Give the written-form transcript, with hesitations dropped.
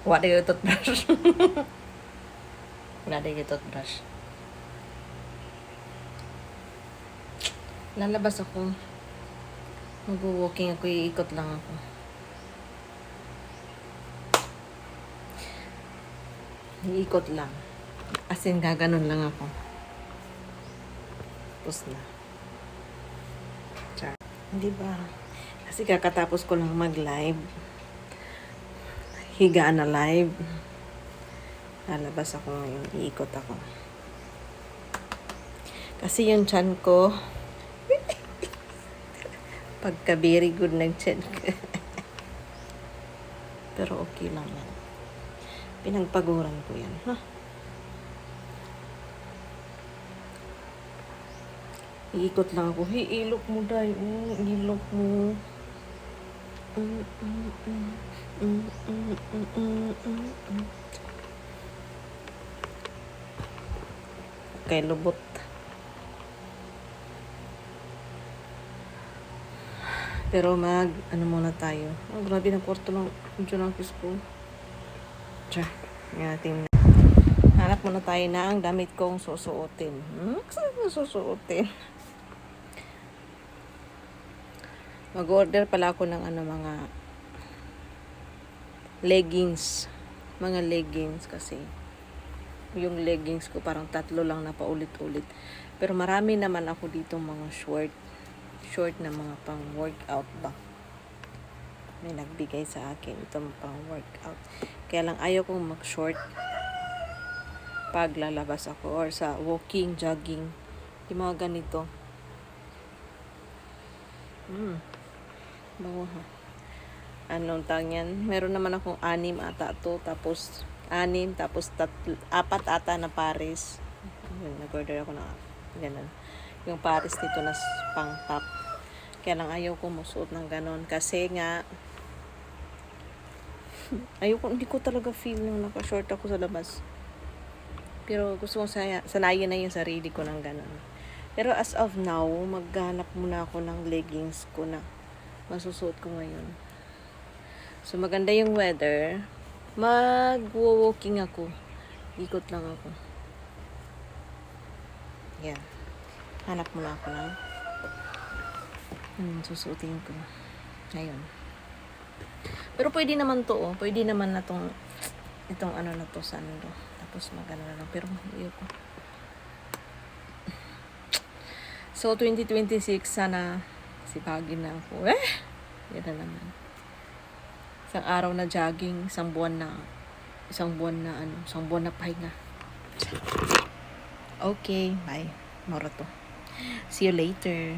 Wala yung toothbrush. Wala yung toothbrush. Lalabas ako. Mag-walking ako, iikot lang ako. Iikot lang. As in, gaganon lang ako. Tapos na. Char. Hindi ba? Kasi kakatapos ko lang mag-live. Higaan na live. Lalabas ako ngayon. Iikot ako. Kasi yung chan ko, pagka very good ng chan ko. Pero okay lang yan. Pinagpaguran ko yan. Ha? Iikot lang ako. Hey, ilok mo, day. Ilok mo. Okay, lubot. Pero ano muna tayo. Oh, grabe na kwarto lang. Diyan ang kiss ko. Tiyan. Ngayon hanap muna tayo na ang damit kong susuotin. Saan ko susuotin? Mag-order pala ako ng mga leggings. Mga leggings kasi. Yung leggings ko parang 3 lang na paulit-ulit. Pero marami naman ako dito mga short na mga pang workout ba. May nagbigay sa akin itong pang workout. Kaya lang ayaw kong mag-short pag lalabas ako or sa walking, jogging. Yung mga ganito. Bago ha. Anong tawag yan? Meron naman akong 6 ata to. Tapos 6, tapos 4 ata na pares. Nag-order ako na ganun. Yung pares dito na pang top. Kaya lang ayaw ko musuot ng ganon. Kasi nga, hindi ko talaga feel nung naka-short ako sa labas. Pero gusto kong sanayin na yung sarili ko ng ganon. Pero as of now, maghanap muna ako ng leggings ko na masusuot ko ngayon. So maganda yung weather. Mag-walking ako. Ikot lang ako. Yan. Hanap muna ako ng susuotin ko. Ngayon. Pero pwede naman to, oh. Pwede naman na itong ano na to, sando. Tapos magano na lang. Pero ayoko. So, 2026, sana sipagin na ako. Yan na naman. Isang araw na jogging, isang buwan na pahinga. Okay, bye. Moro to. See you later.